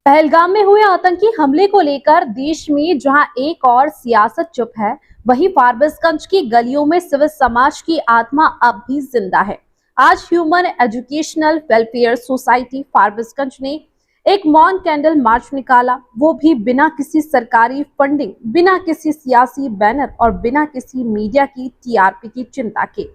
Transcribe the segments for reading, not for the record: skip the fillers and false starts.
पहलगाम में हुए आतंकी हमले को लेकर देश में जहां एक और सियासत चुप है, वहीं फारबिसगंज की गलियों में सिविल समाज की आत्मा अब भी जिंदा है। आज human educational welfare society Forbesganj ने एक मौन कैंडल मार्च निकाला, वो भी बिना किसी सरकारी फंडिंग, बिना किसी सियासी बैनर और बिना किसी मीडिया की टीआरपी की चिंता के।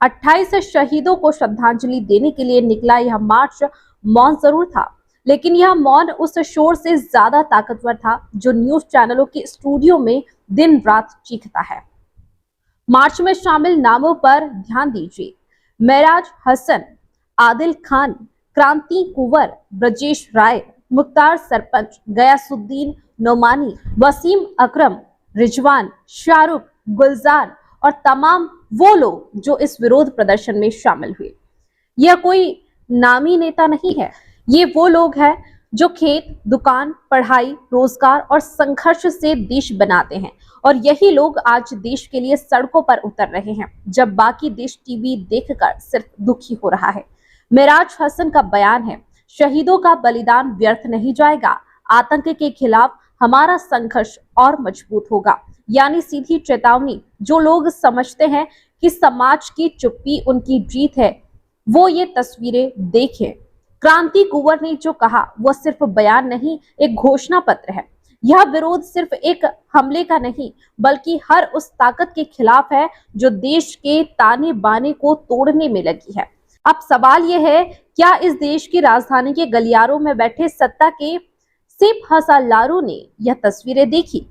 28 शहीदों को श्रद्धांजलि देने के लिए निकला यह मार्च मौन जरूर था, लेकिन यह मौन उस शोर से ज्यादा ताकतवर था जो न्यूज चैनलों के स्टूडियो में दिन रात चीखता है। मार्च में शामिल नामों पर ध्यान दीजिए। मेराज हसन, आदिल खान, क्रांति कुंवर, ब्रजेश राय, मुख्तार सरपंच, गयासुद्दीन नोमानी, वसीम अकरम, रिजवान, शाहरुख, गुलजार और तमाम वो लोग जो इस विरोध प्रदर्शन में शामिल हुए। यह कोई नामी नेता नहीं है, ये वो लोग हैं जो खेत, दुकान, पढ़ाई, रोजगार और संघर्ष से देश बनाते हैं। और यही लोग आज देश के लिए सड़कों पर उतर रहे हैं, जब बाकी देश टीवी देखकर सिर्फ दुखी हो रहा है। मेराज हसन का बयान है, शहीदों का बलिदान व्यर्थ नहीं जाएगा, आतंक के खिलाफ हमारा संघर्ष और मजबूत होगा। यानी सीधी चेतावनी। जो लोग समझते हैं कि समाज की चुप्पी उनकी जीत है, वो ये तस्वीरें देखें। क्रांति कुंवर ने जो कहा वो सिर्फ बयान नहीं, एक घोषणा पत्र है। यह विरोध सिर्फ एक हमले का नहीं, बल्कि हर उस ताकत के खिलाफ है जो देश के ताने बाने को तोड़ने में लगी है। अब सवाल यह है, क्या इस देश की राजधानी के गलियारों में बैठे सत्ता के सिप हसालारू ने यह तस्वीरें देखी?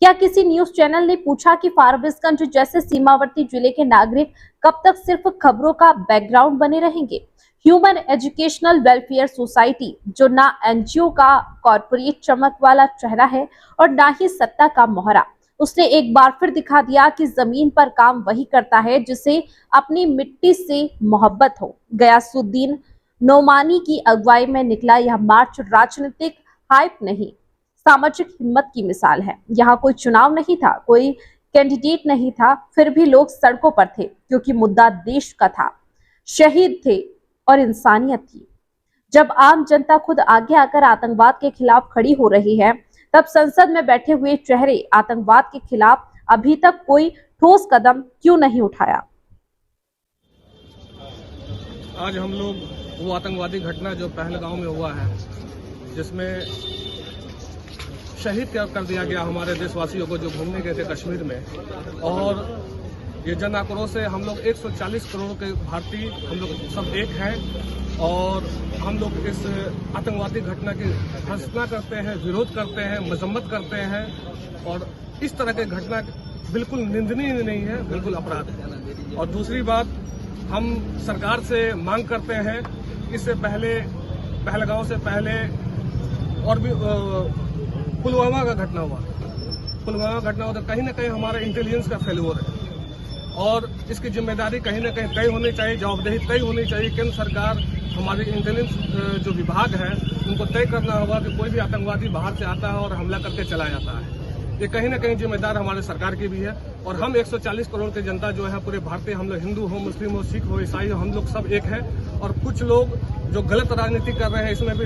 क्या किसी न्यूज चैनल ने पूछा कि फारबिसगंज जैसे सीमावर्ती जिले के नागरिक कब तक सिर्फ खबरों का बैकग्राउंड बने रहेंगे? ह्यूमन एजुकेशनल वेलफेयर सोसाइटी, जो ना एनजीओ का कॉर्पोरेट चमक वाला चेहरा है और ना ही सत्ता का मोहरा, उसने एक बार फिर दिखा दिया कि जमीन पर काम वही करता है जिसे अपनी मिट्टी से मोहब्बत हो। गयासुद्दीन नोमानी की अगुवाई में निकला यह मार्च राजनीतिक हाइप नहीं, सामाजिक हिम्मत की मिसाल है। यहाँ कोई चुनाव नहीं था, कोई कैंडिडेट नहीं था, फिर भी लोग सड़कों पर थे क्योंकि मुद्दा देश का था, शहीद थे और इंसानियत थी। जब आम जनता खुद आगे आकर आतंकवाद के खिलाफ खड़ी हो रही है, तब संसद में बैठे हुए चेहरे आतंकवाद के खिलाफ अभी तक कोई ठोस कदम क्यों नहीं उठाया? आज हम लोग वो आतंकवादी घटना जो पहलगाम में हुआ है, जिसमें शहीद कर दिया गया हमारे देशवासियों को जो घूमने गए थे कश्मीर में, और ये जन आक्रोश से हम लोग 140 करोड़ के भारतीय हम लोग सब एक हैं और हम लोग इस आतंकवादी घटना की भर्त्सना करते हैं, विरोध करते हैं, मजम्मत करते हैं। और इस तरह की घटना बिल्कुल निंदनीय नहीं है, बिल्कुल अपराध है। और दूसरी बात, हम सरकार से मांग करते हैं, इससे पहले पहलगाम से पहले और भी पुलवामा का घटना हुआ, तो कहीं ना कहीं हमारा इंटेलिजेंस का फेल्योर है और इसकी जिम्मेदारी कहीं ना कहीं तय होनी चाहिए, जवाबदेही तय होनी चाहिए। केंद्र सरकार, हमारे इंटेलिजेंस जो विभाग है, उनको तय करना होगा कि कोई भी आतंकवादी बाहर से आता है और हमला करके चला जाता है, ये कहीं ना कहीं जिम्मेदार हमारे सरकार की भी है। और हम 140 करोड़ की जनता जो है पूरे भारतीय, हम लोग हिंदू हो, मुस्लिम हो, सिख हो, ईसाई हो, हम लोग सब एक हैं। और कुछ लोग जो गलत राजनीति कर रहे हैं, इसमें भी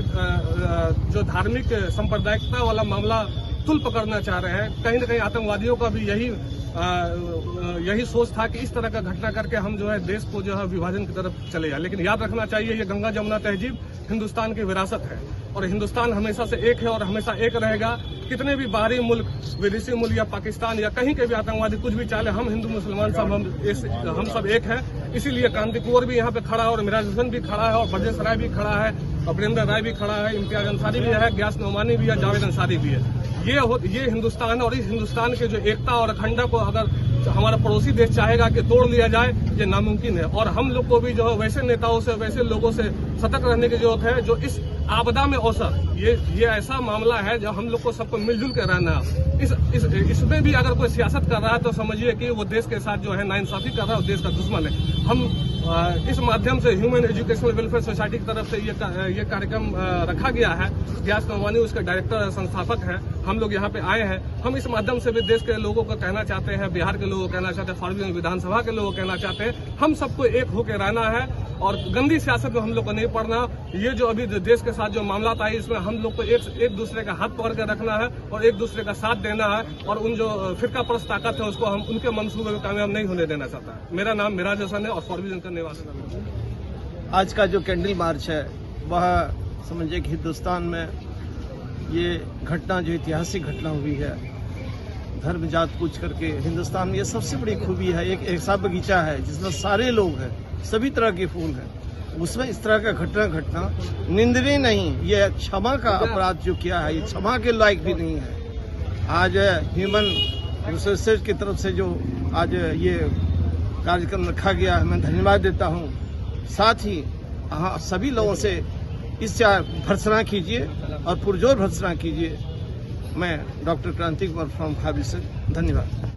जो धार्मिक सांप्रदायिकता वाला मामला तुल पकड़ना चाह रहे हैं, कहीं ना कहीं आतंकवादियों का भी यही सोच था कि इस तरह का घटना करके हम जो है देश को जो है विभाजन की तरफ चले जाए। लेकिन याद रखना चाहिए, ये गंगा जमुना तहजीब हिंदुस्तान की विरासत है और हिंदुस्तान हमेशा से एक है और हमेशा एक रहेगा। कितने भी बाहरी मुल्क, विदेशी मुल्क या पाकिस्तान या कहीं के भी आतंकवादी कुछ भी चाले, हम हिंदू मुसलमान सब हम सब एक है। इसीलिए क्रांति कुंवर भी यहाँ पे खड़ा है और मेराज हसन भी खड़ा है और ब्रजेश राय भी खड़ा है और वीरेंद्र राय भी खड़ा है, इम्तियाज अंसारी भी है, गयास नोमानी भी है, जावेद अंसारी भी है। ये हिंदुस्तान है और इस हिंदुस्तान के जो एकता और अखंडता को अगर हमारा पड़ोसी देश चाहेगा कि तोड़ लिया जाए, ये नामुमकिन है। और हम लोग को भी जो है वैसे नेताओं से, वैसे लोगों से सतर्क रहने की जरूरत है जो इस आपदा में अवसर, ये ऐसा मामला है जो हम लोग को सबको मिलजुल कर रहना है। इसमें भी अगर कोई सियासत कर रहा है तो समझिए कि वो देश के साथ जो है नाइंसाफी कर रहा है और देश का दुश्मन है। हम इस माध्यम से ह्यूमन एजुकेशनल वेलफेयर सोसाइटी की तरफ से ये कार्यक्रम रखा गया है। गयास नोमानी उसके डायरेक्टर संस्थापक हैं। हम लोग यहाँ पे आए हैं। हम इस माध्यम से भी देश के लोगों को कहना चाहते हैं, बिहार के लोगों को कहना चाहते हैं, फारबिसगंज विधानसभा के लोगों को कहना चाहते हैं, हम सबको एक होकर रहना है और गंदी सियासत में हम लोग को नहीं पड़ना। ये जो अभी देश के साथ जो मामला आई, इसमें हम लोग को एक दूसरे का हाथ पकड़ के रखना है और एक दूसरे का साथ देना है, और उन जो फिरका परस्त ताकत है उसको हम उनके मंसूबे में कामयाब नहीं होने देना चाहता है। मेरा नाम मिराज हसन है और फॉरविजन का निवासी है। आज का जो कैंडल मार्च है वह समझिए कि हिंदुस्तान में ये घटना जो ऐतिहासिक घटना हुई है, धर्म जात पूछ करके हिंदुस्तान में ये सबसे बड़ी खूबी है। एक ऐसा बगीचा है जिसमें सारे लोग हैं, सभी तरह के फूल हैं, उसमें इस तरह का घटना घटना निंदनीय नहीं, ये क्षमा का अपराध जो किया है ये क्षमा के लायक भी नहीं है। आज ह्यूमन रिसोर्सेज की तरफ से जो आज ये कार्यक्रम रखा गया है, मैं धन्यवाद देता हूँ। साथ ही सभी लोगों से इससे भर्त्सना कीजिए और पुरजोर भर्त्सना कीजिए। मैं डॉक्टर क्रांति कुमार फ्रॉम फार्बिसन, धन्यवाद।